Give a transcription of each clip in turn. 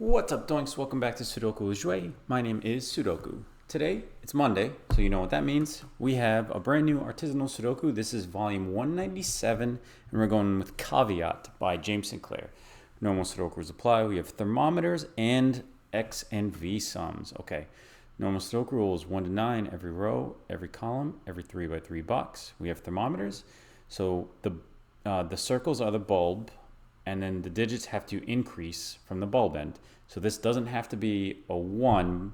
What's up, Doinks? Welcome back to Sudoku with Jouet. My name is Sudoku. Today, it's Monday, so you know what that means. We have a brand new Artisanal Sudoku. This is volume 197, and we're going with Caveat by James Sinclair. Normal Sudokus apply. We have thermometers and X and V sums. Okay, normal Sudoku rules 1 to 9, every row, every column, every 3 by 3 box. We have thermometers, so the circles are the bulb, and then the digits have to increase from the bulb end. So this doesn't have to be a 1,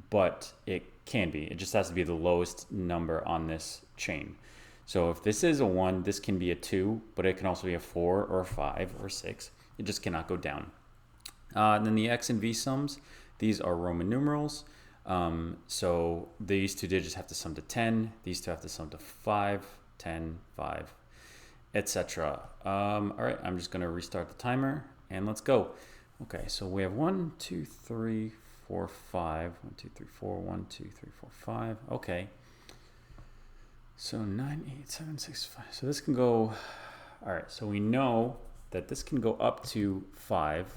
but it can be. It just has to be the lowest number on this chain. So if this is a 1, this can be a 2, but it can also be a 4 or a 5 or 6. It just cannot go down. And then the X and V sums, these are Roman numerals. So these two digits have to sum to 10. These two have to sum to 5, 10, 5, etc. All right, I'm just going to restart the timer and let's go. Okay, so we have 1, 2, 3, 4, 5. 1, 2, 3, 4. 1, 2, 3, 4, 5. Okay. So 9, 8, 7, 6, 5. So this can go. All right, so we know that this can go up to 5,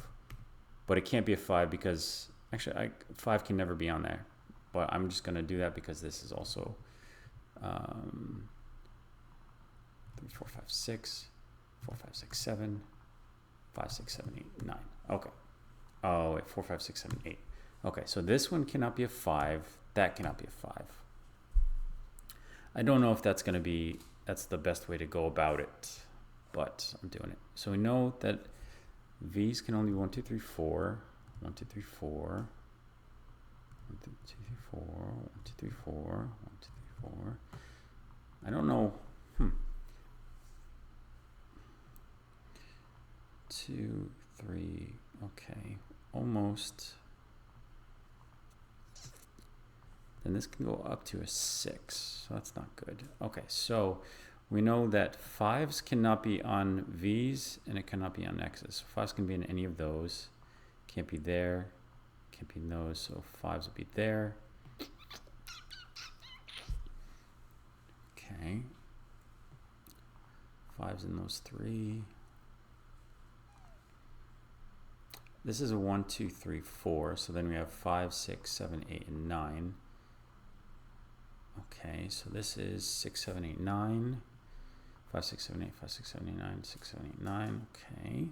but it can't be a 5 because actually 5 can never be on there. But I'm just going to do that because this is also 3, 4, 5, 6, 4, 5, 6, 7, 5, 6, 7, 8, 9. Okay. Oh, wait, 4, 5, 6, 7, 8. Okay, so this one cannot be a 5. That cannot be a 5. I don't know if that's going to be, that's the best way to go about it, but I'm doing it. So we know that V's can only be 1, 2, 3, 4. 1, 2, 3, 4. 1, 2, 3, 4. 1, 2, 3, 4. 1, 2, 3, 4. I don't know. 2, 3, okay, almost. Then this can go up to a 6, so that's not good. Okay, so we know that 5s cannot be on V's and it cannot be on X's. So 5s can be in any of those. Can't be there, can't be in those, so 5s will be there. Okay. 5s in those 3. This is a 1, 2, 3, 4. So then we have 5, 6, 7, 8, and 9. Okay, so this is 6, 7, 8, 9. 5, 6, 7, 8, 5, 6, 7, 8, 9, 6, 7, 8, 9. Okay.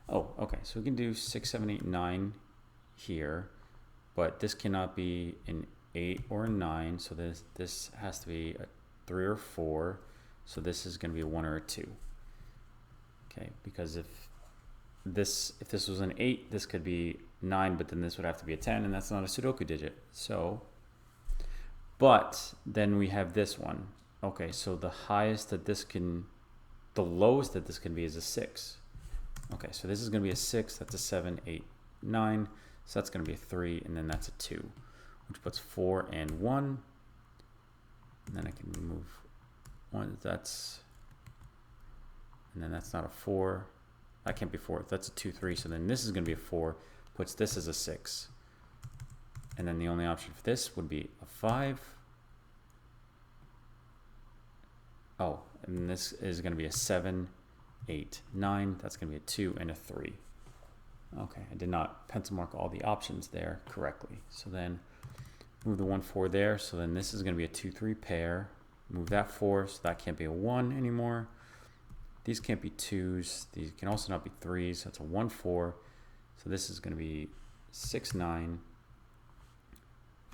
Oh, okay. So we can do 6, 7, 8, 9 here, but this cannot be an 8 or a 9. So this has to be a 3 or 4. So this is going to be a 1 or a 2. Okay, because if this was an 8, this could be 9, but then this would have to be a 10, and that's not a Sudoku digit. So, but then we have this one. Okay, so the lowest that this can be is a 6. Okay, so this is going to be a 6, that's a 7, 8, 9, so that's going to be a 3, and then that's a 2, which puts 4 and 1, and then I can remove 1, and then that's not a 4. That can't be 4. That's a 2, 3. So then this is going to be a 4. Puts this as a 6. And then the only option for this would be a 5. Oh, and this is going to be a 7, 8, 9. That's going to be a 2 and a 3. Okay, I did not pencil mark all the options there correctly. So then move the 1, 4 there. So then this is going to be a 2, 3 pair. Move that 4, so that can't be a 1 anymore. These can't be 2s. These can also not be 3s. That's a 1, 4. So this is going to be 6, 9.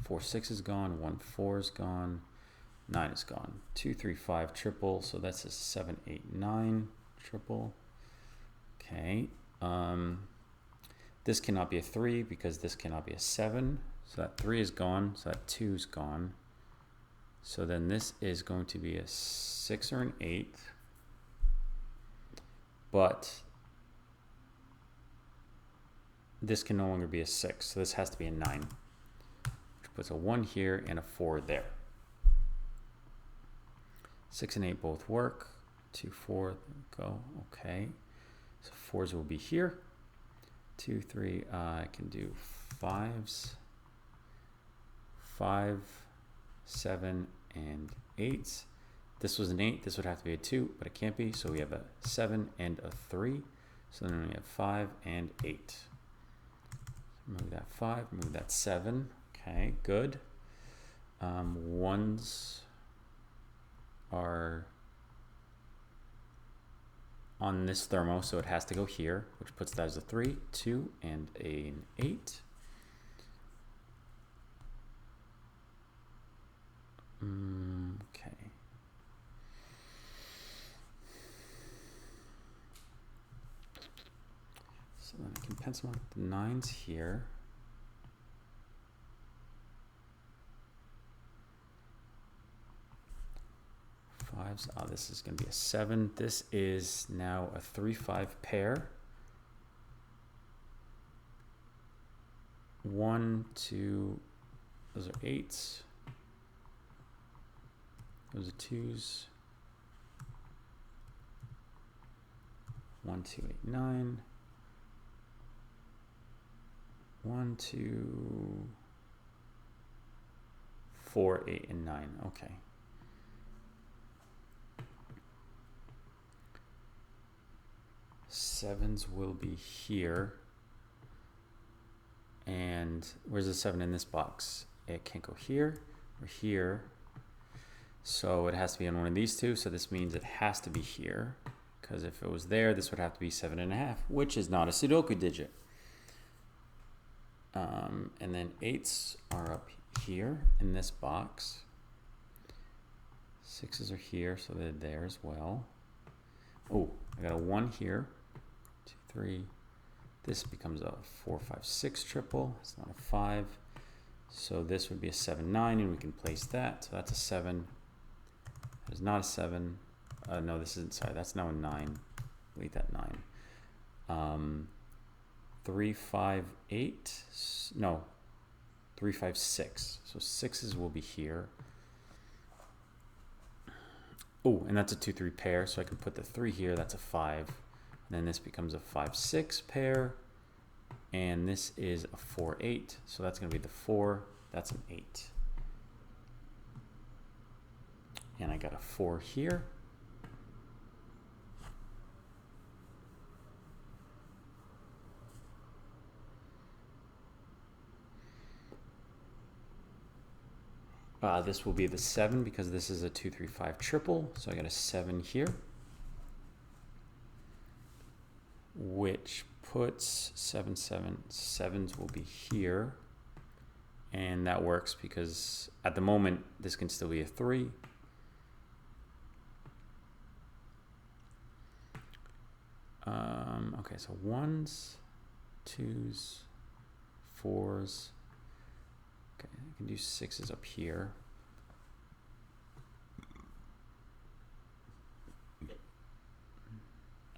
4, 6 is gone. 1, 4 is gone. 9 is gone. 2, 3, 5 triple. So that's a 7, 8, 9 triple. Okay. This cannot be a 3 because this cannot be a 7. So that 3 is gone. So that 2 is gone. So then this is going to be a 6 or an 8. But this can no longer be a 6, so this has to be a 9, which puts a 1 here and a 4 there. 6 and 8 both work. 2, 4, go. Okay, so 4s will be here. 2, 3, I can do 5s. 5, 7, and 8s. This was an 8, this would have to be a 2, but it can't be, so we have a 7 and a 3. So then we have 5 and 8. Move that 5, move that 7. Okay, good. Ones are on this thermo, so it has to go here, which puts that as a 3, 2, and an 8. Okay. So then I can pencil mark the 9s here. Fives. Oh, this is going to be a 7. This is now a 3-5 pair. 1, 2. Those are 8s. Those are 2s. 1, 2, 8, 9. 1, 2, 4, 8, and 9. Okay. Sevens will be here. And where's the 7 in this box? It can't go here or here. So it has to be on one of these two. So this means it has to be here. Because if it was there, this would have to be 7.5, which is not a Sudoku digit. And then 8s are up here in this box. 6s are here, so they're there as well. Oh, I got a 1 here. 2, 3. This becomes a 4, 5, 6 triple. It's not a 5. So this would be a 7, 9, and we can place that. So that's a 7. That is not a 7. No, this isn't. Sorry, that's now a 9. Delete that 9. 3, 5, 8. No, 3, 5, 6. So 6s will be here. Oh, and that's a 2, 3 pair. So I can put the 3 here. That's a 5. And then this becomes a 5, 6 pair. And this is a 4, 8. So that's going to be the 4. That's an 8. And I got a 4 here. This will be the 7 because this is a 2, 3, 5 triple. So I got a 7 here, which puts 7, 7. 7s will be here. And that works because at the moment, this can still be a 3. Okay, so 1s, 2s, 4s. Okay, I can do 6s up here.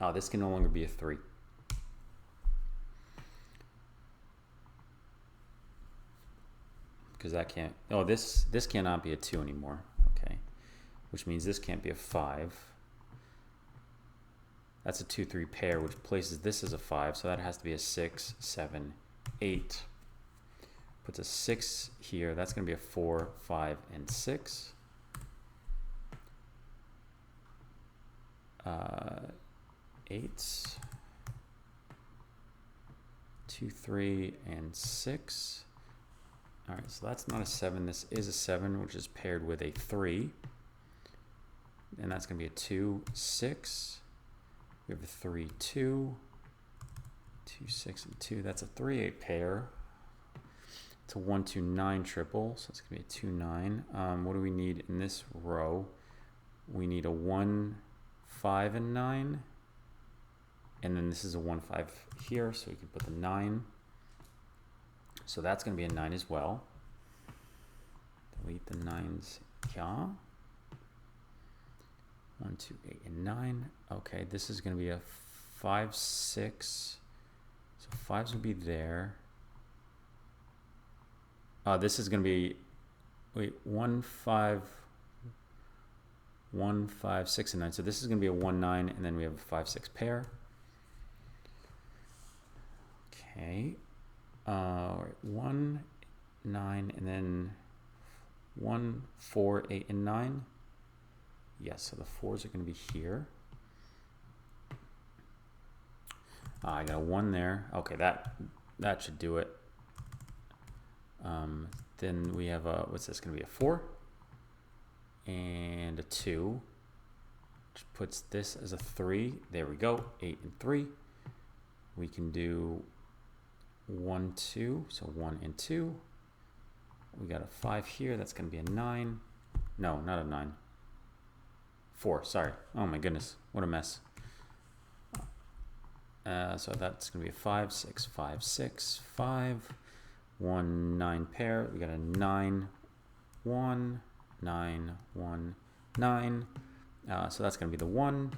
Oh, this can no longer be a 3. Because that can't, oh, this cannot be a 2 anymore. Okay, which means this can't be a 5. That's a 2, 3 pair, which places this as a 5. So that has to be a 6, 7, 8. Puts a 6 here. That's going to be a 4, 5, and 6. 8s. 2, 3, and 6. All right, so that's not a 7. This is a 7, which is paired with a 3. And that's going to be a 2, 6. We have a 3, 2. 2, 6, and 2. That's a 3, 8 pair. It's a 1, 2, 9 triple, so it's going to be a 2, 9. What do we need in this row? We need a 1, 5, and 9. And then this is a 1, 5 here, so we can put the 9. So that's going to be a 9 as well. Delete the 9s here. 1, 2, 8, and 9. Okay, this is going to be a 5, 6. So 5s will be there. This is going to be, wait, 1, 5, 1, 5, 6, and 9. So this is going to be a 1, 9, and then we have a 5, 6 pair. Okay. All right, 1, 9, and then 1, 4, 8, and 9. Yes, so the 4s are going to be here. I got a 1 there. Okay, that should do it. Then we have a, what's this going to be, a 4 and a 2, which puts this as a 3. There we go, 8 and 3. We can do 1, 2, so 1 and 2. We got a 5 here, that's going to be a 9. No, not a 9. 4, sorry. Oh my goodness, what a mess. So that's going to be a 5, 6, 5, 6, 5. 1, 9 pair. We got a 9, 1, 9, 1, 9. So that's going to be the 1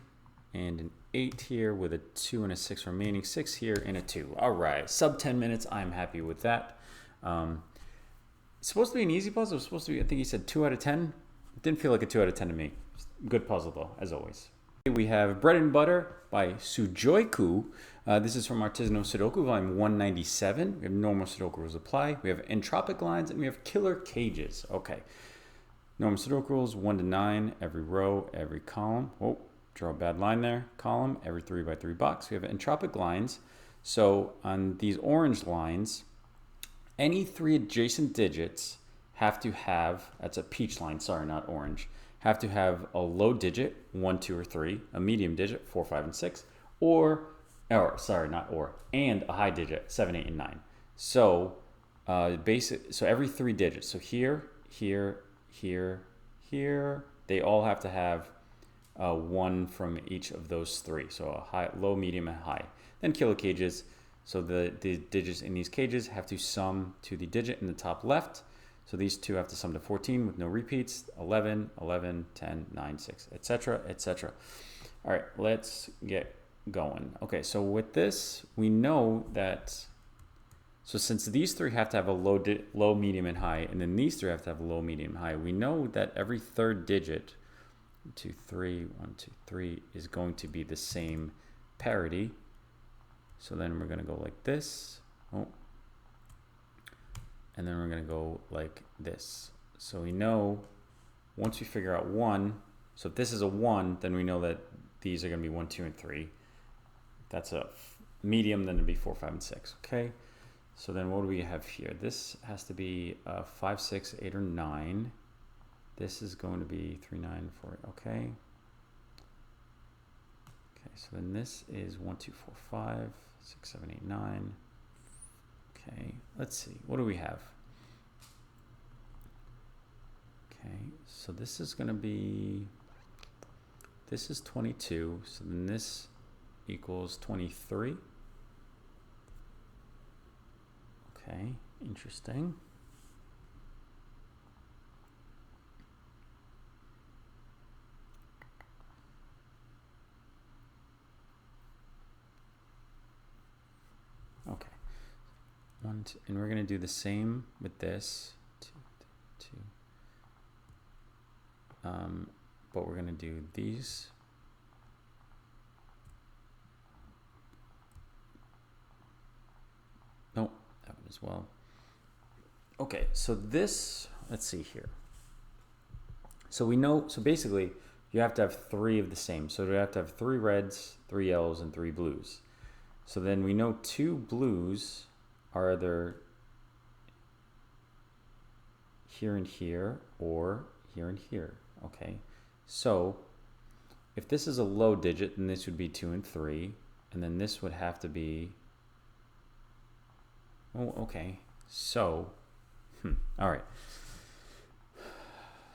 and an 8 here with a 2 and a 6 remaining. 6 here and a 2. All right, sub 10 minutes. I'm happy with that. It's supposed to be an easy puzzle. It was supposed to be, I think he said 2 out of 10. It didn't feel like a 2 out of 10 to me. Good puzzle though, as always. We have Bread and Butter by Sudoku. This is from Artisanal Sudoku, volume 197. We have normal Sudoku rules apply. We have entropic lines, and we have killer cages. Okay. Normal Sudoku rules 1 to 9, every row, every column. Oh, draw a bad line there. Column, every 3 by 3 box. We have entropic lines. So on these orange lines, any 3 adjacent digits have to have, that's a peach line, sorry, not orange, have to have a low digit, 1, 2, or 3, a medium digit, 4, 5, and 6, and a high digit, 7, 8, and 9. So so every 3 digits, so here, here, here, here, they all have to have 1 from each of those 3. So a high, low, medium, and high. Then killer cages, so the digits in these cages have to sum to the digit in the top left. So these two have to sum to 14 with no repeats, 11, 11, 10, 9, 6, etc., etc. All right, let's get going. Okay, so with this, we know that, so since these 3 have to have a low, medium, and high, and then these 3 have to have a low, medium, and high, we know that every third digit, 1, 2, 3, 1, 2, 3, is going to be the same parity. So then we're going to go like this. Oh. And then we're going to go like this. So we know once we figure out 1, so if this is a 1, then we know that these are going to be 1, 2, and 3. If that's a medium, then it'd be 4, 5, and 6. Okay. So then what do we have here? This has to be 5, 6, 8, or 9. This is going to be 3, 9, 4. Okay. Okay. So then this is 1, 2, 4, 5, 6, 7, 8, 9. Okay, let's see. What do we have? Okay, so this is going to be, this is 22. So then this equals 23. Okay, interesting. Okay. 1, 2, and we're going to do the same with this. 2, 2. But we're going to do these. Nope, that one as well. Okay, so this, let's see here. So we know, so basically you have to have 3 of the same. So you have to have 3 reds, 3 yellows, and 3 blues. So then we know 2 blues are either here and here or here and here. Okay, so if this is a low digit, then this would be 2 and 3, and then this would have to be, oh, okay, so all right,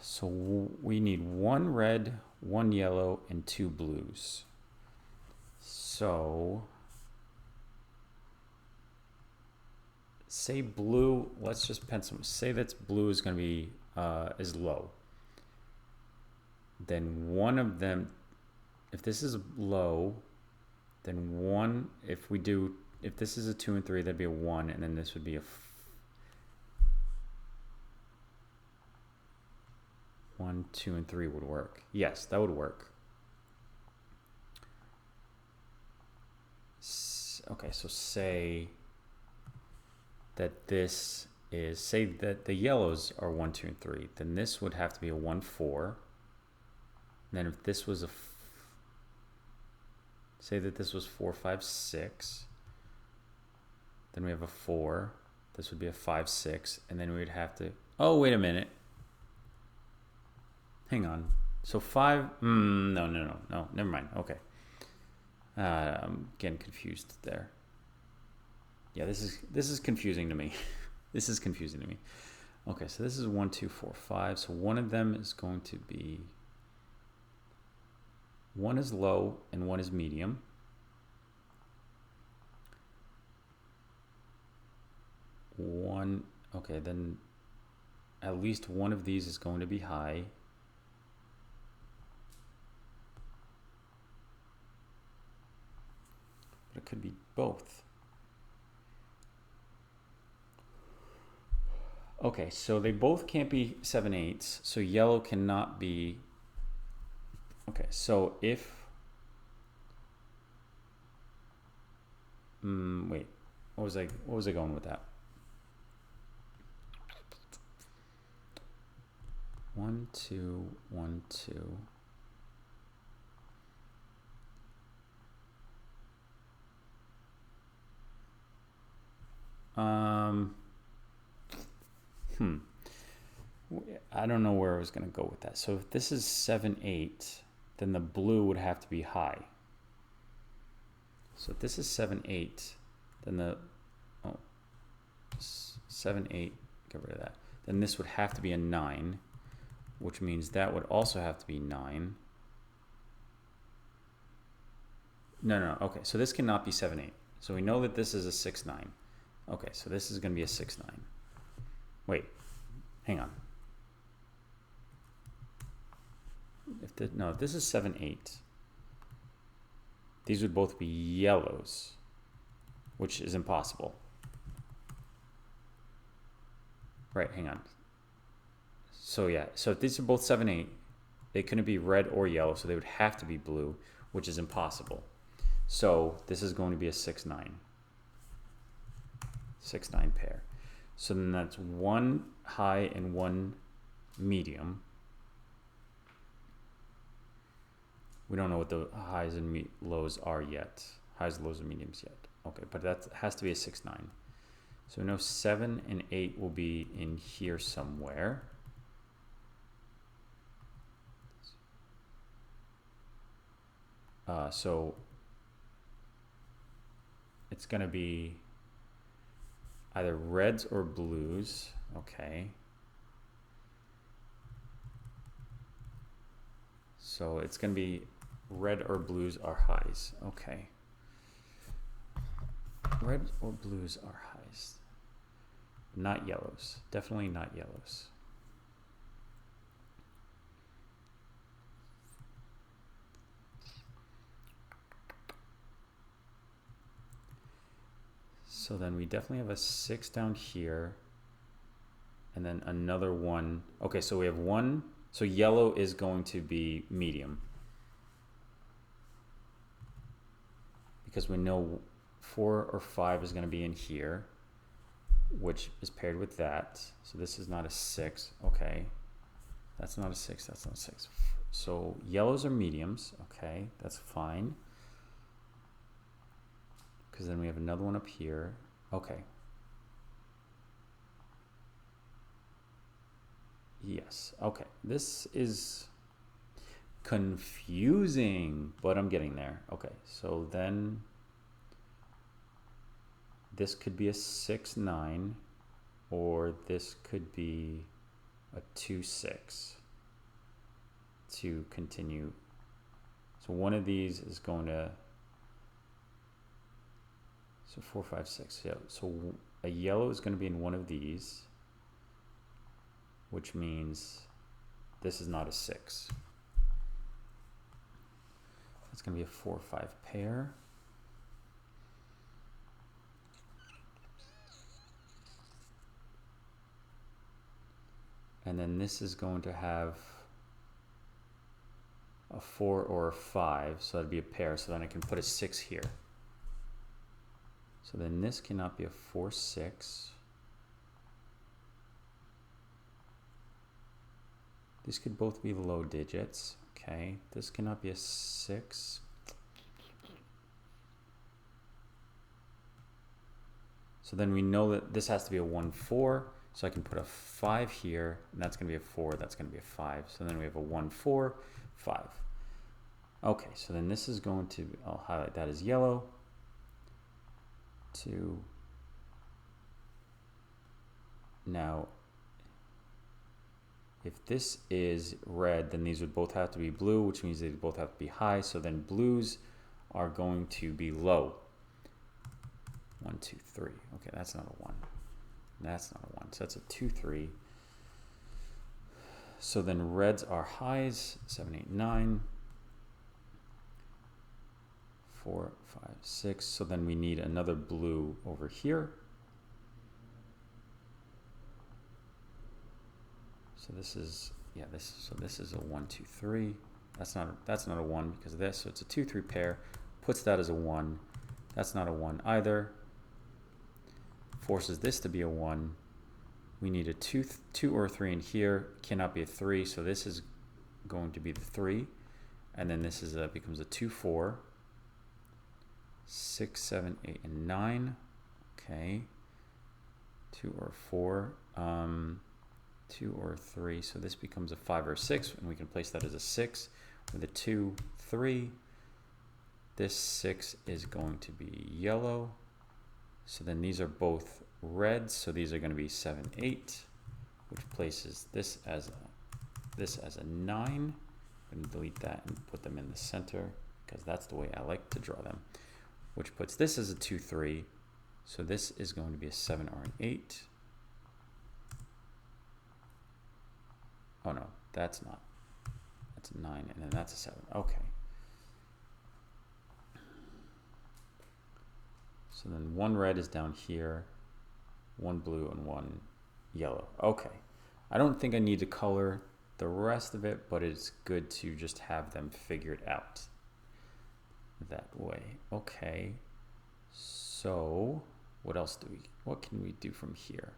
so we need 1 red, 1 yellow, and 2 blues. So say blue, let's just pencil, say that blue is going to be is low. Then one of them, if this is low, then one, if this is a 2 and 3, that'd be a 1, and then this would be a 1, 2, and 3 would work. Yes, that would work. Okay, so say that this is, say that the yellows are 1, 2, and 3, then this would have to be a 1, 4. And then if this was a say that this was 4, 5, 6. Then we have a 4. This would be a 5, 6. And then we would have to, oh, wait a minute. Hang on. So 5, no, never mind. Okay. I'm getting confused there. Yeah, this is confusing to me. This is confusing to me. Okay, so this is 1, 2, 4, 5. So one of them is going to be, one is low and one is medium. One, okay, then at least one of these is going to be high. But it could be both. Okay, so they both can't be 7/8, so yellow cannot be. Okay, so if wait, what was I going with that? 1, 2, 1, 2. I don't know where I was going to go with that. So if this is 7/8, then the blue would have to be high. So if this is 7/8, then the 7/8, get rid of that. Then this would have to be a 9, which means that would also have to be 9. No. Okay, so this cannot be 7/8. So we know that this is a 6/9. Okay, so this is going to be a 6/9. Wait, hang on. If this is 7/8, these would both be yellows, which is impossible. Right, hang on. So yeah, so if these are both 7/8, they couldn't be red or yellow, so they would have to be blue, which is impossible. So this is going to be a 6/9. 6/9 pair. So then that's one high and one medium. We don't know what the highs and lows are yet. Highs, lows, and mediums yet. Okay, but that has to be a 6/9. So we know 7 and 8 will be in here somewhere. So it's going to be either reds or blues. Okay. So it's going to be red or blues are highs. Okay. Red or blues are highs. Not yellows. Definitely not yellows. So then we definitely have a 6 down here. And then another 1. Okay, so we have 1. So yellow is going to be medium. Because we know 4 or 5 is going to be in here, which is paired with that. So this is not a 6. Okay. That's not a 6. That's not a 6. So yellows are mediums. Okay, that's fine. Because then we have another one up here. Okay. Yes. Okay. This is confusing, but I'm getting there. Okay. So then this could be a 6/9, or this could be a 2/6 to continue. So one of these is going to, so 4, 5, 6. Yeah. So a yellow is going to be in one of these, which means this is not a 6. It's going to be a 4, 5 pair. And then this is going to have a 4 or a 5, so that'd be a pair. So then I can put a 6 here. So then this cannot be a 4, 6. These could both be low digits. Okay, this cannot be a 6. So then we know that this has to be a 1, 4. So I can put a 5 here, and that's going to be a 4, that's going to be a 5. So then we have a 1, 4, 5. Okay, so then this is going to, I'll highlight that as yellow. 2. Now, if this is red, then these would both have to be blue, which means they both have to be high. So then blues are going to be low. 1, 2, 3. Okay, that's not a 1. That's not a 1. So that's a 2, 3. So then reds are highs. 7, 8, 9. 4, 5, 6. So then we need another blue over here. So this is, yeah, this is a 1, 2, 3. That's not a 1 because of this. So it's a 2, 3 pair. Puts that as a 1. That's not a 1 either. Forces this to be a 1. We need a 2 or 3 in here. Cannot be a 3. So this is going to be the 3. And then this is becomes a 2, 4. 6, 7, 8, and 9. Okay. 2 or 4. 2 or 3. So this becomes a 5 or 6, and we can place that as a 6 with a 2, 3. This 6 is going to be yellow. So then these are both reds. So these are going to be 7, 8, which places this as a 9. I'm going to delete that and put them in the center because that's the way I like to draw them. Which puts this as a 2, 3. So this is going to be a 7 or an 8. Oh no, that's not. That's a 9, and then that's a 7. Okay. So then one red is down here, one blue, and one yellow. Okay. I don't think I need to color the rest of it, but it's good to just have them figured out that way. Okay. So what else what can we do from here?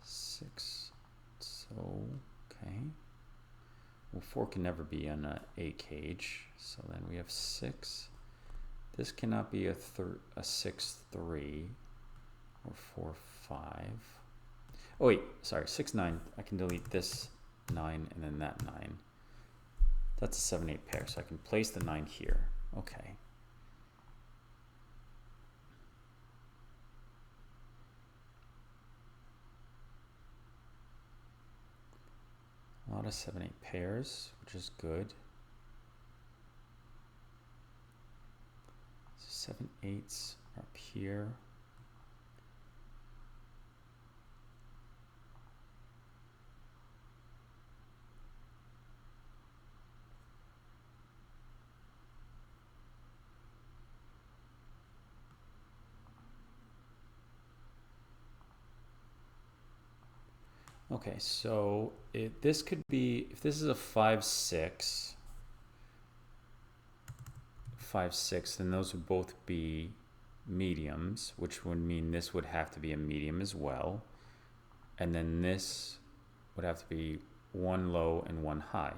6. So, okay. Well, 4 can never be on a cage. So then we have 6. This cannot be a 6, 3, or 4, 5. Oh wait, sorry, 6, 9. I can delete this 9 and then that 9. That's a 7, 8 pair, so I can place the 9 here. Okay. A lot of 7, 8 pairs, which is good. So 7, 8s are up here. Okay, so this could be, if this is a 5, 6, 5, 6, then those would both be mediums, which would mean this would have to be a medium as well. And then this would have to be one low and one high,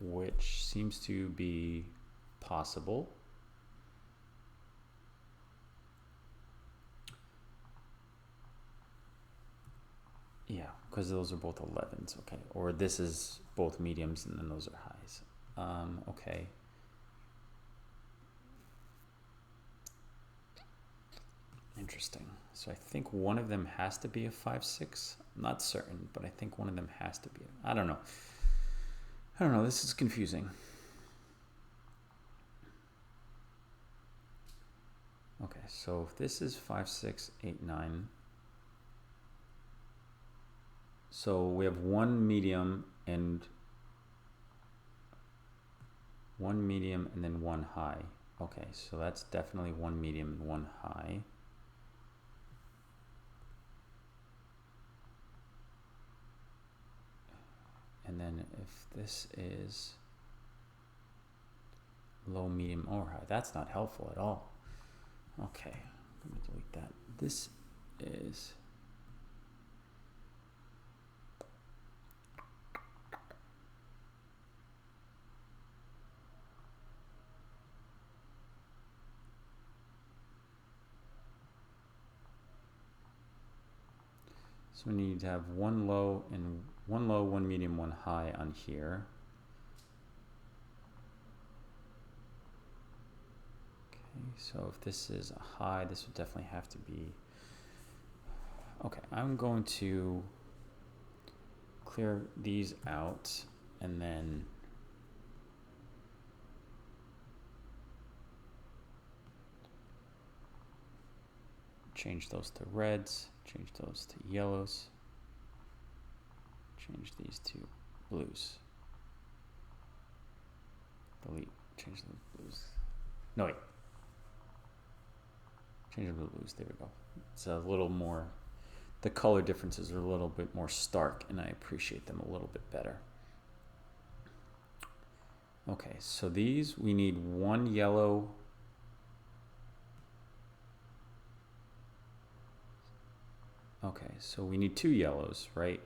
which seems to be possible. Yeah, because those are both 11s, okay. Or this is both mediums and then those are highs. Okay. Interesting. So I think one of them has to be a 5, 6. I'm not certain, but I think one of them has to be. I don't know. I don't know. This is confusing. Okay, so if this is 5, 6, 8, 9. So we have one medium and then one high. Okay, so that's definitely one medium and one high. And then if this is low, medium, or high, that's not helpful at all. Okay, I'm going to delete that. This is So we need to have one low, one medium, one high on here. Okay, so if this is a high, this would definitely have to be. Okay, I'm going to clear these out and then change those to reds, change those to yellows, change these to blues. Delete, change the blues. No, wait. Change them to blues, there we go. It's a little more, the color differences are a little bit more stark and I appreciate them a little bit better. Okay, so these, we need one yellow. Okay, so we need two yellows, right?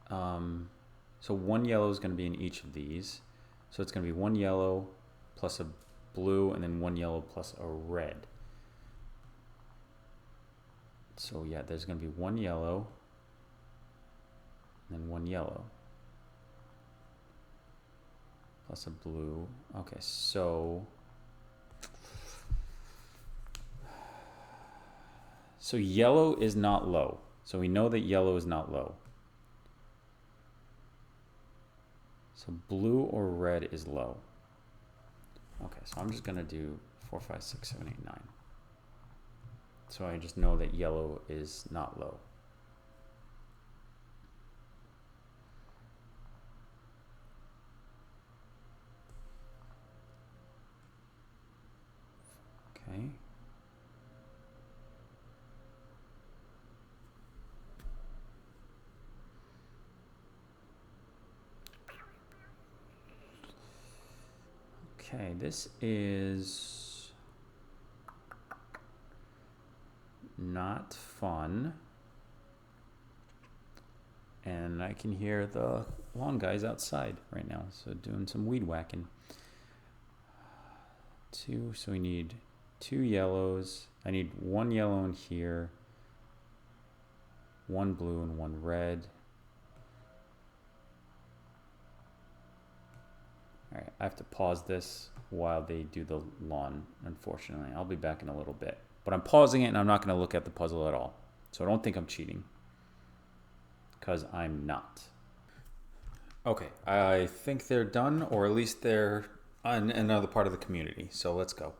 So one yellow is going to be in each of these. So it's going to be one yellow plus a blue and then one yellow plus a red. So yeah, there's going to be one yellow and then one yellow plus a blue. Okay, so yellow is not low. So we know that yellow is not low. So blue or red is low. Okay, so I'm just gonna do 4, 5, 6, 7, 8, 9. So I just know that yellow is not low. Okay. Okay, this is not fun. And I can hear the lawn guys outside right now, so doing some weed whacking. So we need two yellows. I need one yellow in here, one blue and one red. All right, I have to pause this while they do the lawn, unfortunately. I'll be back in a little bit. But I'm pausing it and I'm not going to look at the puzzle at all. So I don't think I'm cheating, because I'm not. Okay, I think they're done, or at least they're on another part of the community. So let's go.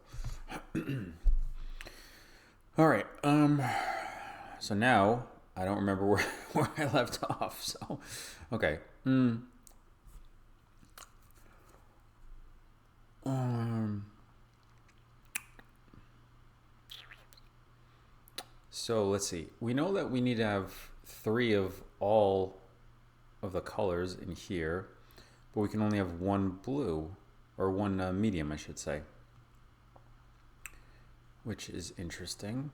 All right. So now I don't remember where I left off. So, okay. So let's see. We know that we need to have 3 of all of the colors in here, but we can only have one blue, or one medium, I should say, which is interesting.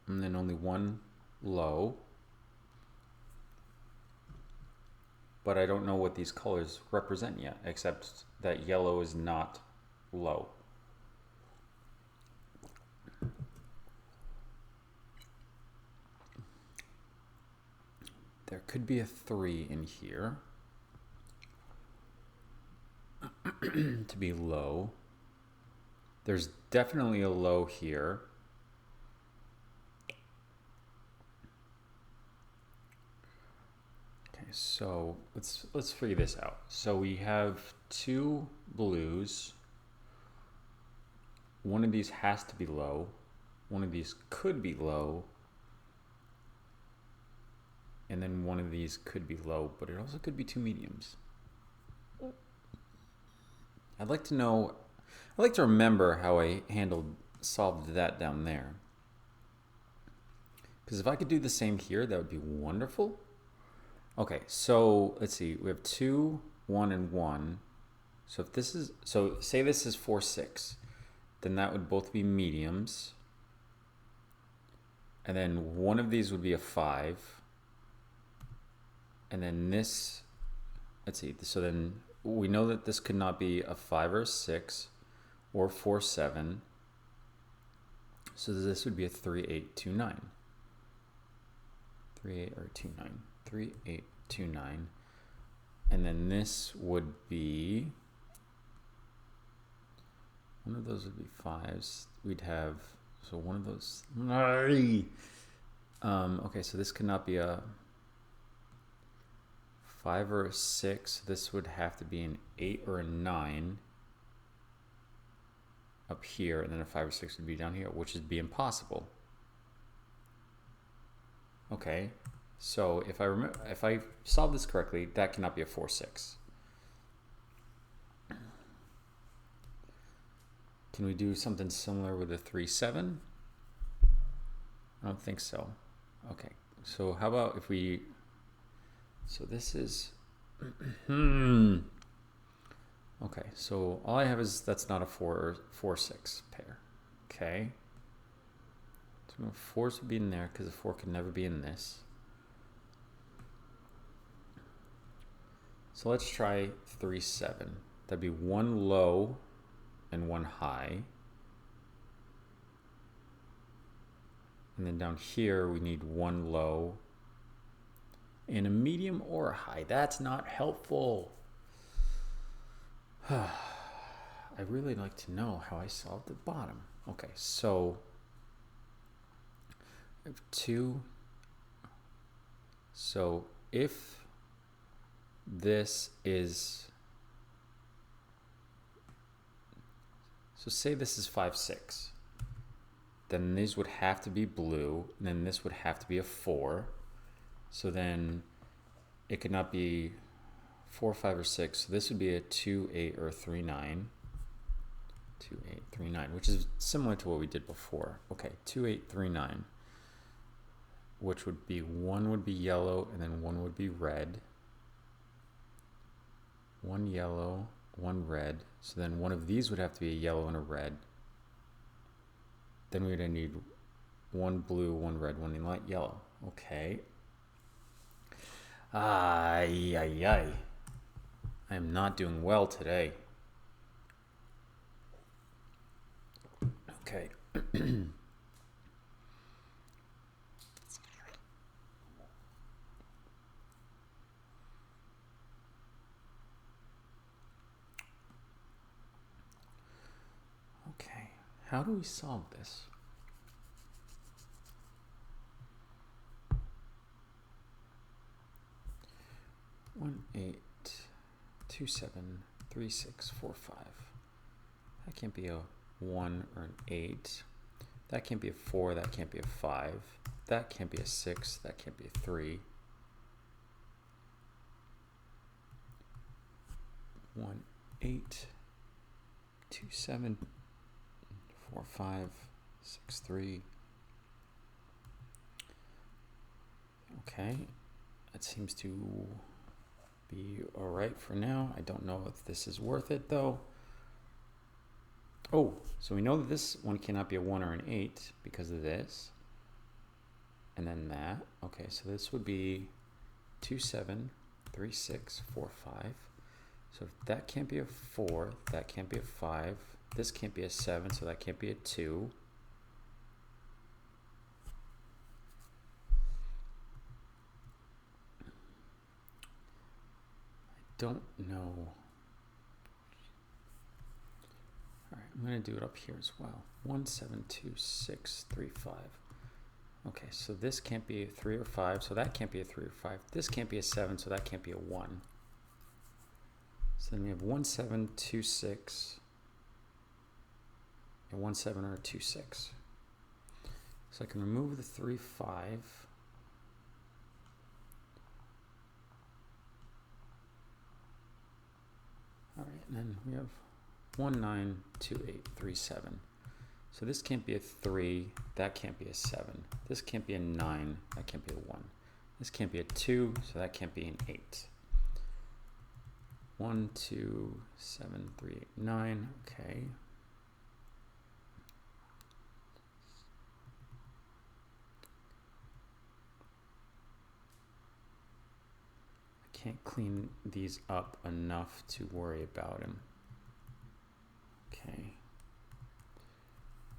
And then only one low. But I don't know what these colors represent yet, except that yellow is not low. There could be a 3 in here to be low. There's definitely a low here. Okay, so let's figure this out. So we have 2 blues. One of these has to be low. One of these could be low. And then one of these could be low, but it also could be 2 mediums. I'd like to remember how I solved that down there. Because if I could do the same here, that would be wonderful. Okay, so let's see. We have 2, 1, and 1. So if this is, so say this is 4, 6, then that would both be mediums. And then one of these would be a 5. And then this, let's see, so then we know that this could not be a 5 or a 6 or 4, 7. So this would be a 3, 8, 2, 9. 3, 8, or 2, 9. 3, 8, 2, 9. And then this would be, one of those would be 5s. We'd have, so one of those, okay, so this could not be a 5 or a 6. This would have to be an 8 or a 9 up here, and then a 5 or 6 would be down here, which would be impossible. Okay, so if I solve this correctly, that cannot be a 4, 6. Can we do something similar with a 3, 7? I don't think so. Okay, so how about if we, so this is, okay, so all I have is, that's not a 4, 6 pair. Okay, so 4s would be in there because a 4 could never be in this. So let's try 3, 7. That'd be 1 low and 1 high. And then down here we need 1 low and a medium or a high. That's not helpful. I really like to know how I solved the bottom. Okay, so I have 2. So if this is, so say this is 5, 6, then these would have to be blue, and then this would have to be a 4. So then it could not be 4, 5, or 6. So this would be a 2, 8, or 3, 9. 2, 8, 3, 9, which is similar to what we did before. Okay, 2, 8, 3, 9, which would be 1 would be yellow, and then 1 would be red. 1 yellow, 1 red. So then one of these would have to be a yellow and a red. Then we'd need 1 blue, 1 red, 1 light yellow. Okay. Ay, ay, ay. I am not doing well today. Okay. Okay, how do we solve this? One, 8, 2, 7, 3, 6, 4, 5. That can't be a 1 or an 8. That can't be a 4. That can't be a 5. That can't be a 6. That can't be a 3. 1, 8, 2, 7, 4, 5, 6, 3. Okay, that seems to be all right for now. I don't know if this is worth it though. Oh, so we know that this one cannot be a 1 or an 8 because of this. And then that. Okay, so this would be 2, 7, 3, 6, 4, 5. So if that can't be a 4, that can't be a 5. This can't be a 7, so that can't be a 2. I don't know. All right, I'm going to do it up here as well. 1, 7, 2, 6, 3, 5. Okay, so this can't be a 3 or 5, so that can't be a 3 or 5. This can't be a 7, so that can't be a 1. So then we have 1, 7, 2, 6, and 1, 7, or a 2, 6. So I can remove the 3, 5. All right, and then we have 1, 9, 2, 8, 3, 7. So this can't be a 3, that can't be a 7. This can't be a 9, that can't be a 1. This can't be a 2, so that can't be an 8. 1, 2, 7, 3, 8, 9. Okay. I can't clean these up enough to worry about him. Okay.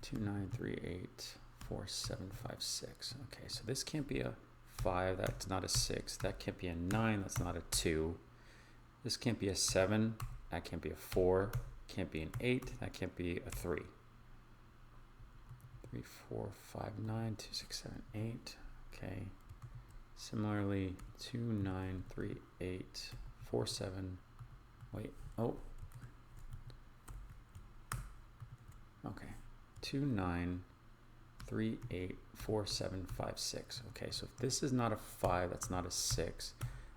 2, 9, 3, 8, 4, 7, 5, 6. Okay, so this can't be a 5, that's not a 6. That can't be a 9, that's not a 2. This can't be a 7, that can't be a 4. Can't be an 8, that can't be a 3. 3, 4, 5, 9, 2, 6, 7, 8. Okay. Similarly, 2, 9, 3, 8, 4, 7. Wait, oh. Okay. 2, 9, 3, 8, 4, 7, 5, 6. Okay, so if this is not a 5, that's not a 6.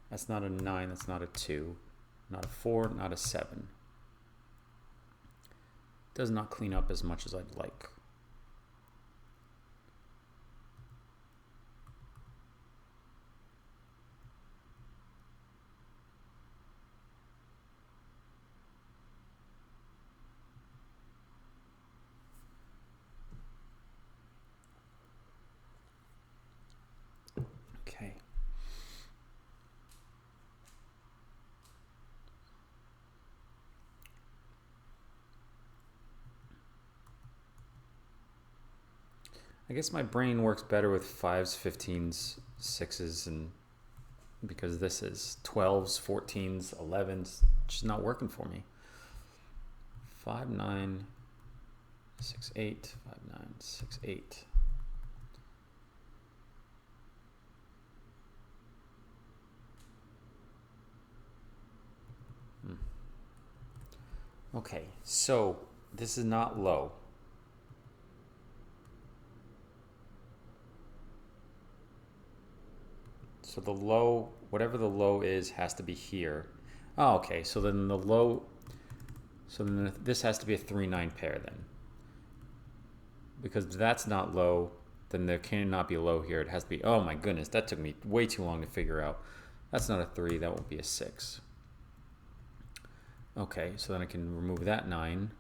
That's not a 9, that's not a 2. Not a 4, not a 7. Does not clean up as much as I'd like. Okay. I guess my brain works better with 5s, 15s, 6s, and because this is 12s, 14s, 11s, just not working for me. 5, 9, 6, 8, 5, 9, 6, 8. Okay, so this is not low. So the low, whatever the low is, has to be here. Oh, okay, so then the low, so then this has to be a 3-9 pair then. Because that's not low, then there cannot be a low here. It has to be, oh my goodness, that took me way too long to figure out. That's not a 3, that won't be a 6. Okay, so then I can remove that 9.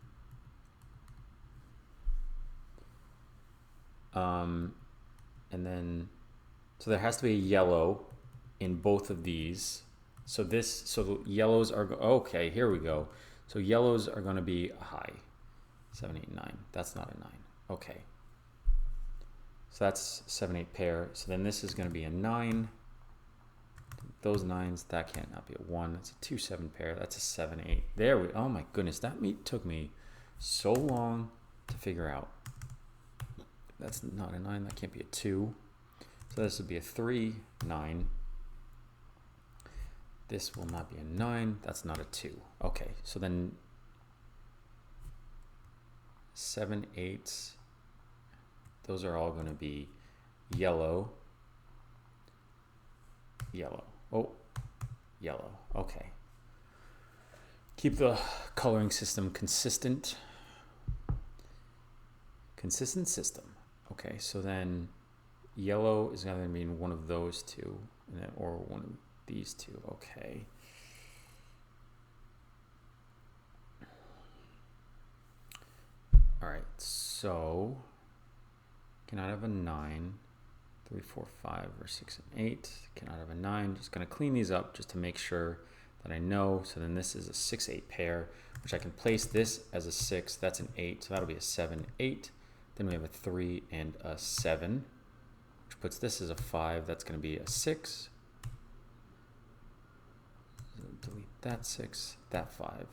And then, so there has to be a yellow in both of these. So the yellows are, okay, here we go. So yellows are going to be high. 7, 8, 9. That's not a 9. Okay. So that's 7, 8 pair. So then this is going to be a 9. Those 9s, that can't not be a 1. That's a 2, 7 pair. That's a 7, 8. There we, oh my goodness, that took me so long to figure out. That's not a 9. That can't be a 2. So this would be a 3, 9. This will not be a 9. That's not a 2. Okay, so then 7, 8s. Those are all going to be yellow. Yellow. Oh, yellow. Okay. Keep the coloring system consistent. Consistent system. Okay, so then yellow is going to mean one of those two, and then, or one of these two. Okay. All right, so cannot have a 9, 3, 4, 5, or 6, and 8. Cannot have a 9. Just going to clean these up just to make sure that I know. So then this is a 6, 8 pair, which I can place this as a 6. That's an 8, so that'll be a 7, 8. Then we have a 3 and a 7, which puts this as a 5. That's going to be a 6. Delete that 6, that 5,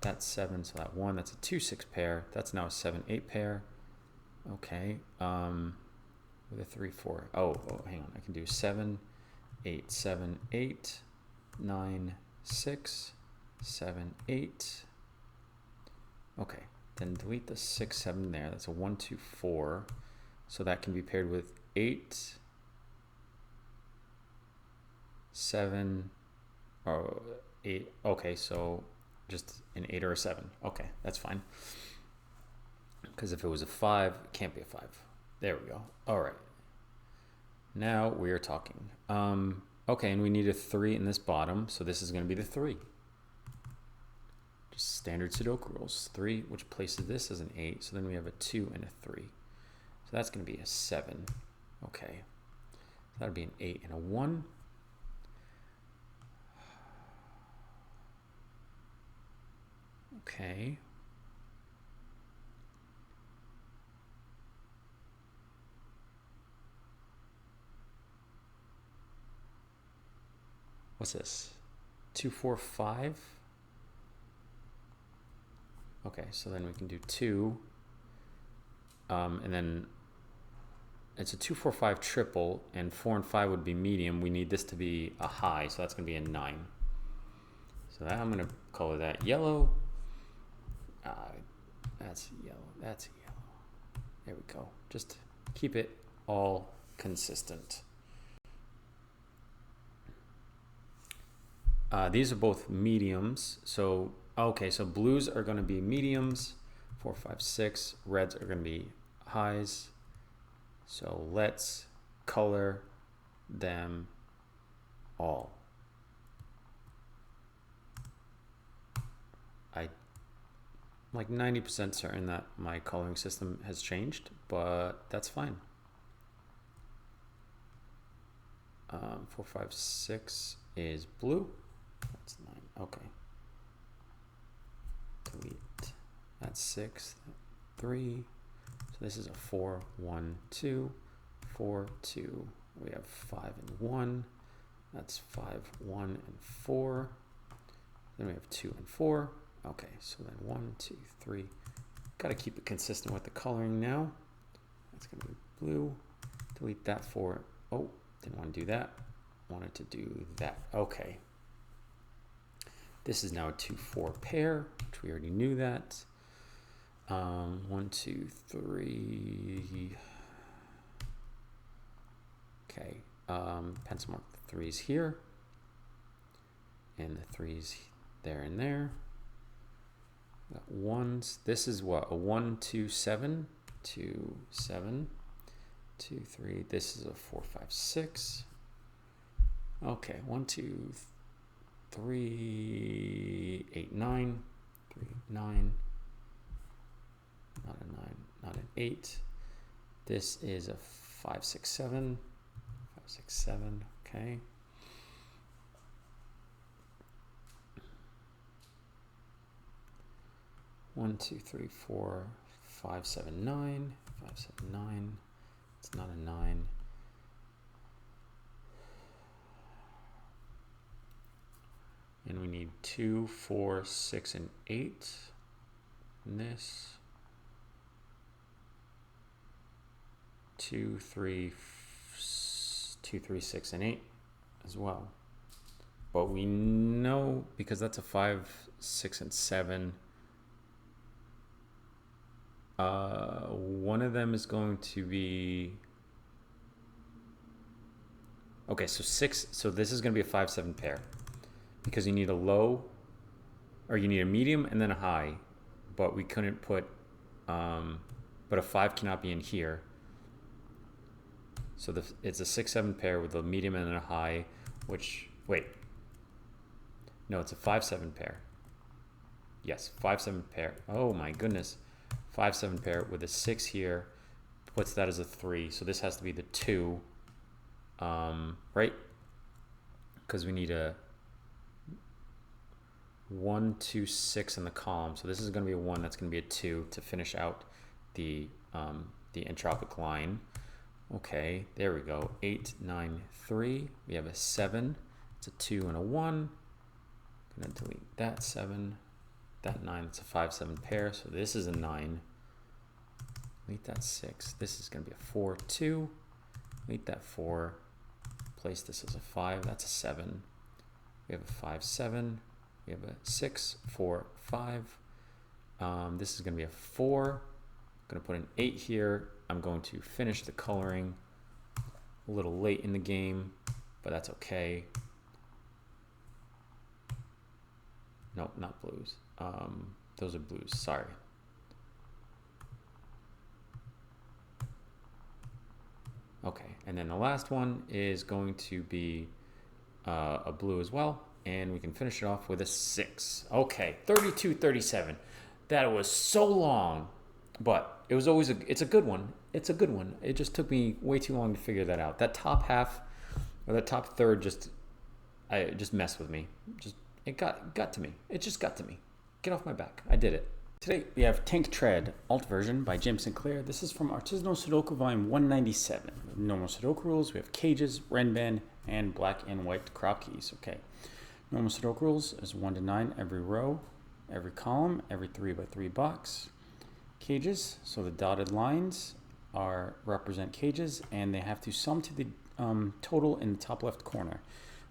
that 7, so that 1. That's a 2, 6 pair. That's now a 7, 8 pair. Okay. With a 3, 4. Oh, hang on. I can do 7, 8, 7, 8, 9, 6, 7, 8. Okay. Then delete the 6, 7 there. That's a 1, 2, 4. So that can be paired with 8, 7, or 8. Okay, so just an 8 or a 7. Okay, that's fine. Because if it was a 5, it can't be a 5. There we go. All right. Now we are talking. Okay, and we need a 3 in this bottom, so this is going to be the 3. Just standard Sudoku rules. 3, which places this as an 8, so then we have a 2 and a 3. So that's going to be a 7. Okay. So that would be an 8 and a 1. Okay. what's this? 2, 4, 5. Okay, so then we can do 2. And then it's a 2, 4, 5 triple, and 4 and 5 would be medium. We need this to be a high, so that's going to be a 9. So that I'm going to color that yellow. That's yellow. That's yellow. There we go. Just keep it all consistent. These are both mediums. So, okay, so blues are going to be mediums. 4, 5, 6. Reds are going to be highs. So let's color them all. I'm like 90% certain that my coloring system has changed, but that's fine. 4, 5, 6 is blue. That's 9. Okay. Delete. That's 6. 3. So this is a 4, 1, 2, 4, 2. We have 5 and 1. That's 5, 1, and 4. Then we have 2 and 4. Okay, so then 1, 2, 3. Got to keep it consistent with the coloring now. That's going to be blue. Delete that 4. Oh, didn't want to do that. Wanted to do that. Okay. This is now a 2, 4 pair, which we already knew that. 1, 2, 3. Okay. Pencil mark the 3s here. And the 3s there and there. Got 1s. This is what? A 1, 2, 7. 2, 7. 2, 3. This is a 4, 5, 6. Okay. 1, 2, 3, 8, 9. 3, 9. Not a 9, not an 8. This is a 5, 6, 7. 5, 6, 7. Okay. One, 2, 3, 4, 5, 7, 9. 5, 7, 9. It's not a 9. And we need 2, 4, 6, and 8. And this. 2, 3, 6, and 8 as well. But we know, because that's a 5, 6, and 7, one of them is going to be, okay, so 6, so this is going to be a 5, 7 pair, because you need a low, or you need a medium and then a high, but we couldn't put, but a 5 cannot be in here. So it's a 6, 7 pair with a medium and a high, which, wait. No, it's a 5, 7 pair. Yes, 5, 7 pair. Oh my goodness. 5, 7 pair with a 6 here. Puts that as a 3. So this has to be the 2. Right? Because we need a 1, 2, 6 in the column. So this is going to be a 1. That's going to be a 2 to finish out the entropic line. Okay, there we go. 8, 9, 3. We have a 7. It's a 2 and a 1. Gonna delete that 7. That 9. It's a 5, 7 pair. So this is a 9. Delete that 6. This is gonna be a 4, 2. Delete that 4. Place this as a 5. That's a 7. We have a 5, 7. We have a 6, 4, 5. This is gonna be a 4. I'm gonna put an 8 here. I'm going to finish the coloring a little late in the game, but that's okay. No, not blues. Those are blues, sorry. Okay, and then the last one is going to be a blue as well, and we can finish it off with a 6. Okay, 32, 37. That was so long. But it was always it's a good one. It's a good one. It just took me way too long to figure that out. That top half or that top third just messed with me. It got to me. It just got to me. Get off my back. I did it. Today we have Tank Tread, alt version by James Sinclair. This is from Artisanal Sudoku volume 197. Normal Sudoku rules, we have cages, Renban, and black and white crop keys. Okay, normal Sudoku rules is 1 to 9 every row, every column, every 3 by 3 box. Cages, so the dotted lines represent cages, and they have to sum to the total in the top left corner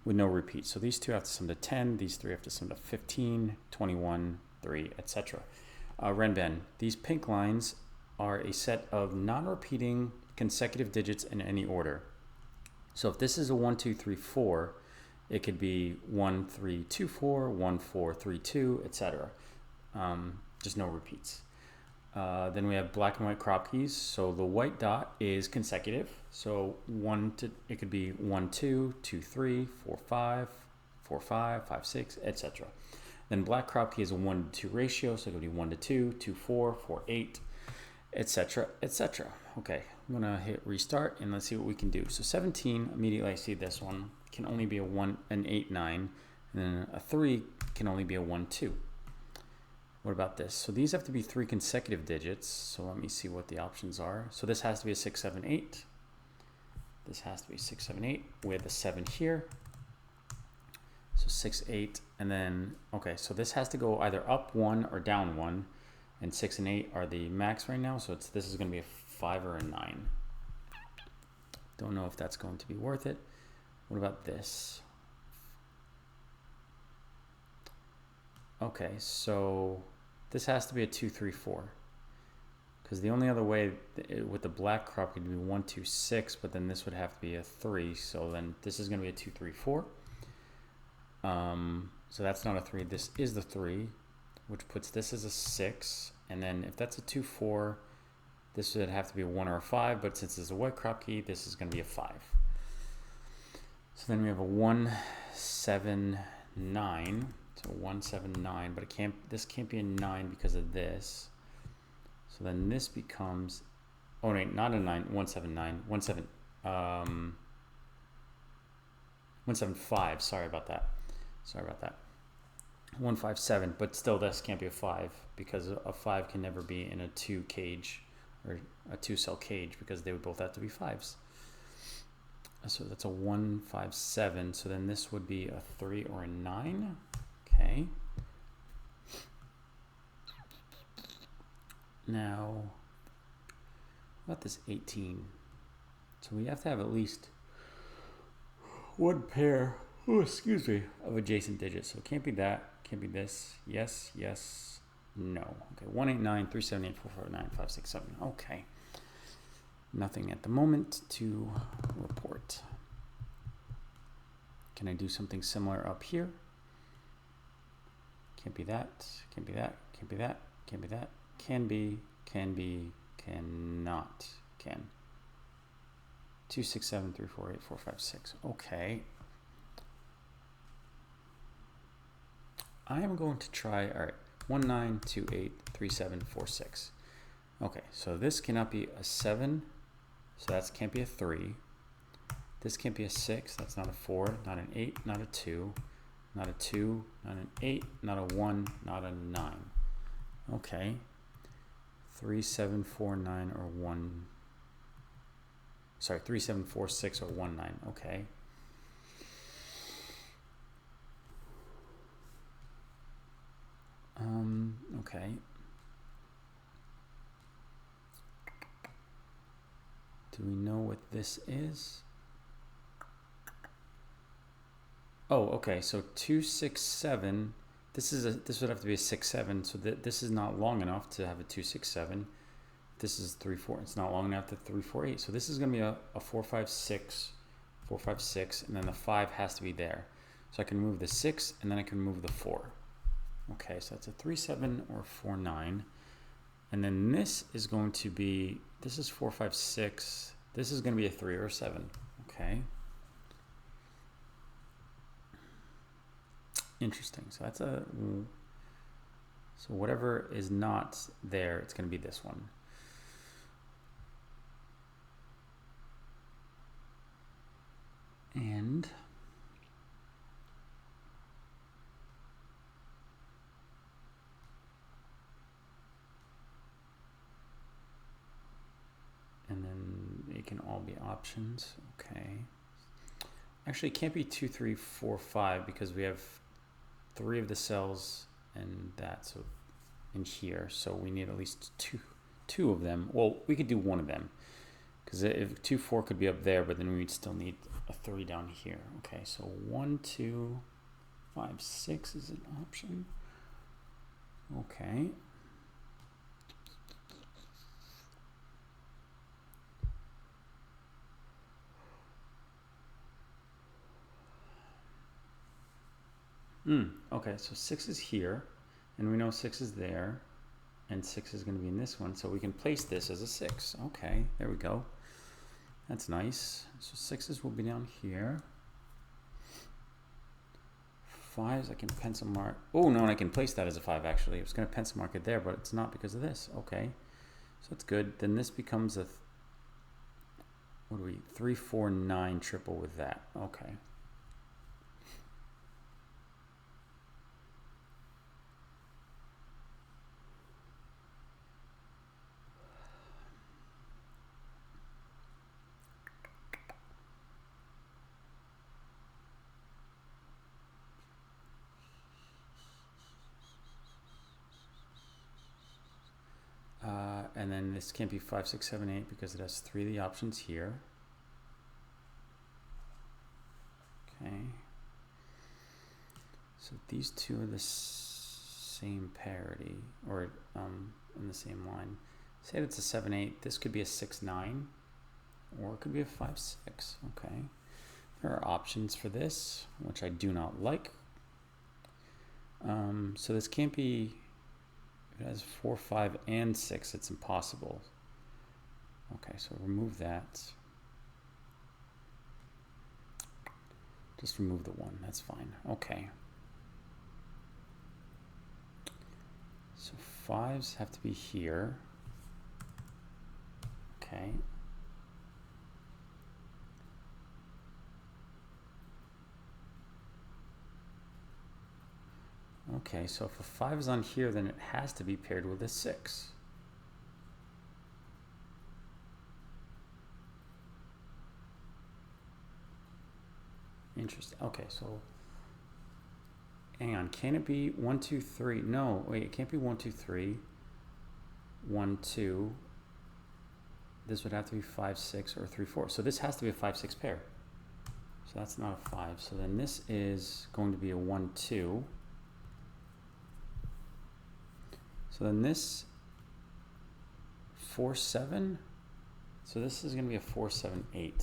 with no repeat. So these two have to sum to 10, these three have to sum to 15, 21, 3, etc. Renban, these pink lines are a set of non-repeating consecutive digits in any order. So if this is a 1, 2, 3, 4, it could be 1, 3, 2, 4, 1, 4, 3, 2, etc. Just no repeats. Then we have black and white crop keys. So the white dot is consecutive. So it could be 1, 2, 2, 3, 4, 5, 4, 5, 5, 6, etc. Then black crop key is a 1 to 2 ratio, so it could be 1 to 2, 2, 4, 4, 8, etc., etc. Okay, I'm gonna hit restart and let's see what we can do. So 17, immediately I see this one can only be an 8, 9, and then a 3 can only be a 1, 2. What about this? So these have to be 3 consecutive digits. So let me see what the options are. So this has to be a 6, 7, 8. This has to be 6, 7, 8 with a 7 here. So 6, 8, and then, okay, so this has to go either up 1 or down 1, and 6 and 8 are the max right now, so this is going to be a 5 or a 9. Don't know if that's going to be worth it. What about this? Okay, so this has to be a 2, 3, 4, because the only other way with the black crop could be 1, 2, 6, but then this would have to be a 3, so then this is going to be a 2, 3, 4. So that's not a 3, this is the 3, which puts this as a 6, and then if that's a 2, 4, this would have to be a 1 or a 5, but since it's a white crop key, this is going to be a 5. So then we have a 1, 7, 9, so 1, 7, 9, but this can't be a 9 because of this. So then this becomes, oh wait, not a 9, 1, 7, 9, 1, 7, 1, 7, 5, sorry about that. 1, 5, 7, but still this can't be a 5 because a 5 can never be in a 2 cage or a 2 cell cage because they would both have to be 5s. So that's a 1, 5, 7. So then this would be a 3 or a 9. Okay. Now, what about this 18? So we have to have at least one pair, of adjacent digits. So it can't be that, can't be this. Yes, yes, no. Okay, 1, 8, 9, 3, 7, 8, 4, 5, 9, 5, 6, 7. Okay. Nothing at the moment to report. Can I do something similar up here? Can't be that, can't be that, can't be that, can't be that. Can be, cannot, can. 2, 6, 7, 3, 4, 8, 4, 5, 6. Okay. I am going to try, all right, 1, 9, 2, 8, 3, 7, 4, 6. Okay, so this cannot be a 7, so that can't be a 3. This can't be a 6, that's not a 4, not an 8, not a 2, not a 2, not an 8, not a 1, not a 9. Okay. 3, 7, 4, 9, or 1. Sorry, 3, 7, 4, 6, or 1, 9. Okay. Okay. Do we know what this is? Oh, okay. So 2, 6, 7. This would have to be a 6, 7. So this is not long enough to have a 2, 6, 7. This is 3, 4. It's not long enough to 3, 4, 8. So this is going to be a 4, 5, 6, 4, 5, 6, and then the 5 has to be there. So I can move the 6, and then I can move the 4. Okay, so that's a 3, 7, or 4, 9. And then this is going to be, this is 4, 5, 6. This is going to be a 3 or a 7. Okay. Interesting. So that's so whatever is not there, it's going to be this one. And all be options. Okay. Actually, it can't be 2, 3, 4, 5 because we have 3 of the cells and that, so in here. So we need at least two of them. Well, we could do one of them because if 2, 4 could be up there, but then we'd still need a 3 down here. Okay, so 1, 2, 5, 6 is an option. Okay. Okay, so 6 is here, and we know 6 is there, and 6 is going to be in this one, so we can place this as a 6. Okay, there we go. That's nice. So 6s will be down here. 5s, I can pencil mark. Oh, no, and I can place that as a 5, actually. I was going to pencil mark it there, but it's not because of this. Okay, so that's good. Then this becomes a, 3, 4, 9 triple with that. Okay. And then this can't be 5, 6, 7, 8 because it has 3 of the options here. Okay. So these two are the same parity, or in the same line. Say that's a 7, 8. This could be a 6, 9, or it could be a 5, 6. Okay. There are options for this, which I do not like. So this can't be. If it has 4, 5, and 6, it's impossible. Okay, so remove that. Just remove the 1, that's fine. Okay. So 5s have to be here. Okay. Okay, so if a 5 is on here, then it has to be paired with a 6. Interesting. Okay, so hang on. Can it be 1, 2, 3? No, wait, it can't be 1, 2, 3. 1, 2. This would have to be 5, 6, or 3, 4. So this has to be a 5, 6 pair. So that's not a 5. So then this is going to be a 1, 2. So then this 4, 7. So this is going to be a 4, 7, 8.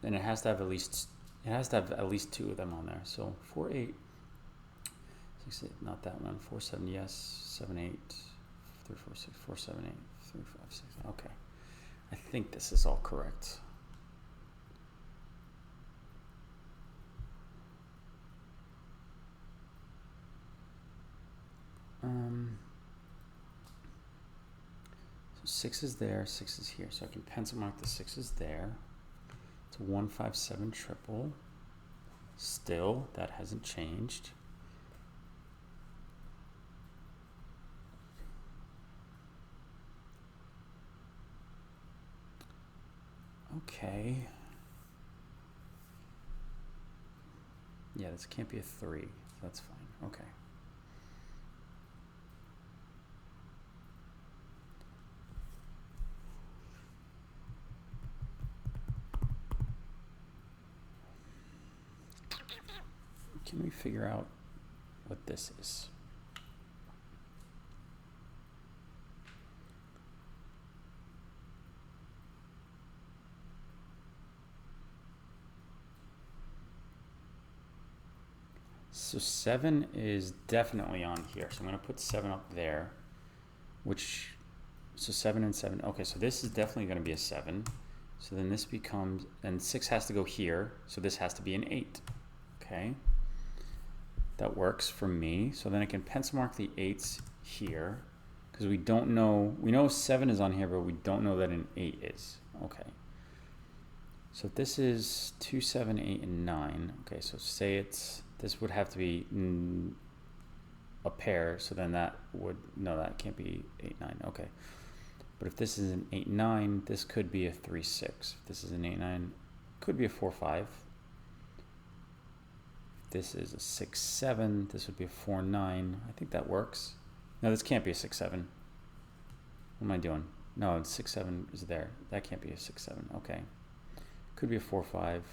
And it has to have at least 2 of them on there. So 4, 8, 6, 8, not that one. 4, 7, yes. 7, 8, 3, 4, 6, 4, 7, 8, 3, 5, 6. Okay. I think this is all correct. So 6 is there, 6 is here. So I can pencil mark the 6 is there. It's a 1, 5, 7 triple. Still, that hasn't changed. Okay. Yeah, this can't be a 3. That's fine. Okay. Can we figure out what this is? So 7 is definitely on here. So I'm going to put 7 up there, so 7 and 7. Okay, so this is definitely going to be a 7. So then this becomes, and 6 has to go here. So this has to be an 8. Okay. That works for me. So then I can pencil mark the 8s here because we don't know, we know 7 is on here, but we don't know that an 8 is. Okay. So this is 2, 7, 8, and 9. Okay, so say this would have to be a pair. So then that would, no, that can't be 8, 9. Okay. But if this is an 8-9, this could be a 3-6. If this is an 8-9, could be a 4-5. If this is a 6-7, this would be a 4-9. I think that works. No, this can't be a 6-7. What am I doing? No, 6-7 is there. That can't be a 6-7. Okay. Could be a 4-5,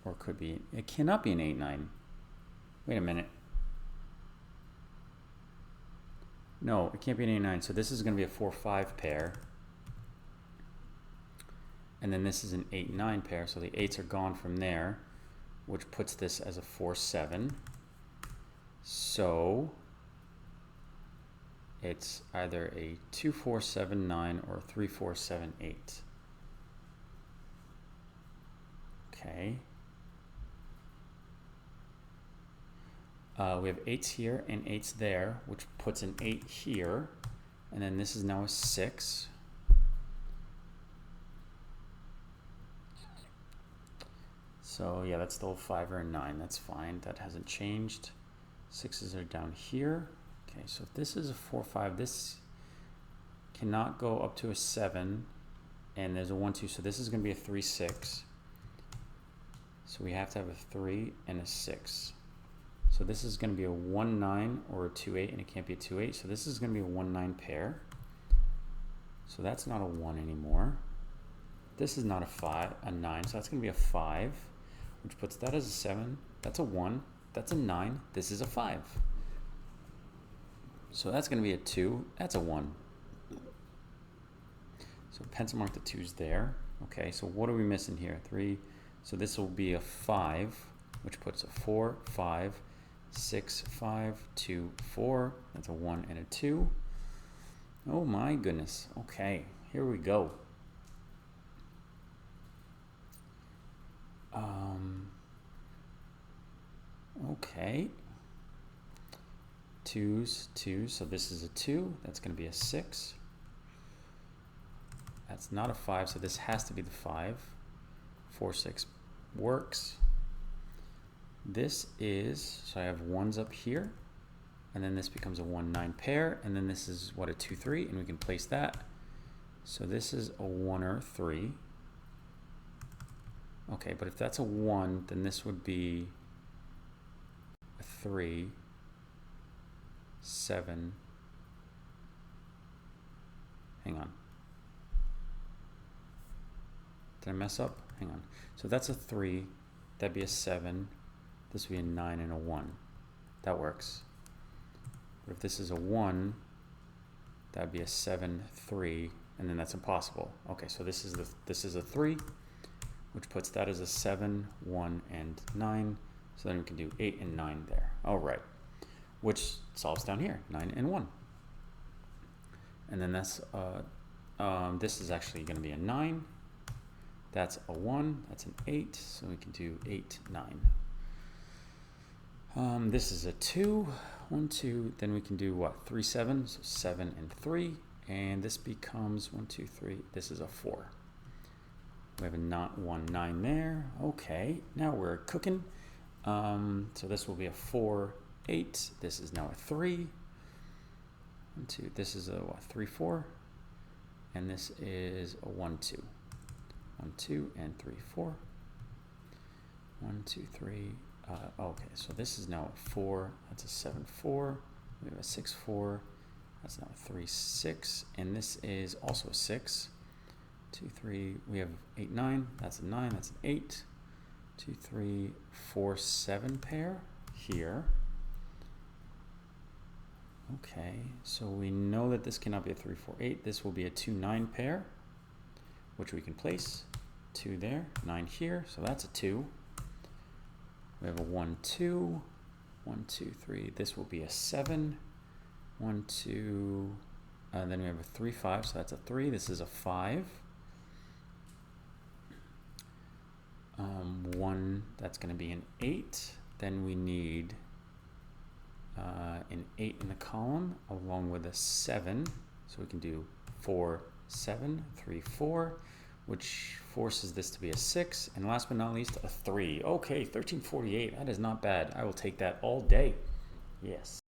or could be, it cannot be an 8-9. Wait a minute. No, it can't be an 8-9. So this is going to be a 4-5 pair. And then this is an 8-9 pair. So the 8s are gone from there, which puts this as a 4-7. So it's either a 2-4-7-9 or a 3-4-7-8. Okay. We have 8s here and 8s there, which puts an 8 here. And then this is now a 6. So yeah, that's still a 5 or a 9. That's fine. That hasn't changed. 6s are down here. Okay, so if this is a 4-5, this cannot go up to a 7. And there's a 1-2, so this is going to be a 3-6. So we have to have a 3 and a 6. So this is going to be a 1-9 or a 2-8, and it can't be a 2-8. So this is going to be a 1-9 pair. So that's not a 1 anymore. This is not a 9, so that's going to be a 5, which puts that as a 7. That's a 1. That's a 9. This is a 5. So that's going to be a 2. That's a 1. So pencil mark the 2's there. Okay, so what are we missing here? 3. So this will be a 5, which puts a 4, 5, 6, 5, 2, 4. That's a 1 and a 2. Oh my goodness. Okay, here we go. Okay. 2's, 2. So this is a 2. That's going to be a 6. That's not a 5, so this has to be the 5. 4, 6 works. This is, so I have 1s up here, and then this becomes a 1-9 pair, and then this is what, a 2-3, and we can place that. So this is a 1 or a 3. Okay, but if that's a 1, then this would be a 3, 7. Hang on. Did I mess up? Hang on. So that's a 3. That'd be a 7. This would be a 9 and a 1. That works. But if this is a 1, that'd be a 7, 3, and then that's impossible. Okay, so this is a 3, which puts that as a 7, 1, and 9. So then we can do 8 and 9 there. All right, which solves down here, 9 and 1. And then that's this is actually going to be a 9. That's a 1. That's an 8. So we can do 8, 9. This is a 2, 1, 2. Then we can do what? 3, 7. So 7 and 3. And this becomes 1, 2, 3. This is a 4. We have a 1, 9 there. Okay, now we're cooking. So this will be a 4, 8. This is now a 3. 1, 2. This is a what, 3, 4. And this is a 1, 2. 1, 2, and 3, 4. 1, 2, 3. Okay, so this is now a 4. That's a 7, 4. We have a 6, 4. That's now a 3, 6. And this is also a 6. 2, 3. We have 8, 9. That's a 9. That's an 8. 2, 3, 4, 7 pair here. Okay, so we know that this cannot be a 3, 4, 8. This will be a 2, 9 pair, which we can place. 2 there, 9 here, so that's a 2. We have a 1, 2, 1, 2, 3. This will be a 7. 1, 2, and then we have a 3, 5, so that's a 3. This is a 5. 1, that's going to be an 8. Then we need an 8 in the column along with a 7. So we can do 4, 7, 3, 4, which forces this to be a 6. And last but not least, a 3. Okay, 1348. That is not bad. I will take that all day. Yes.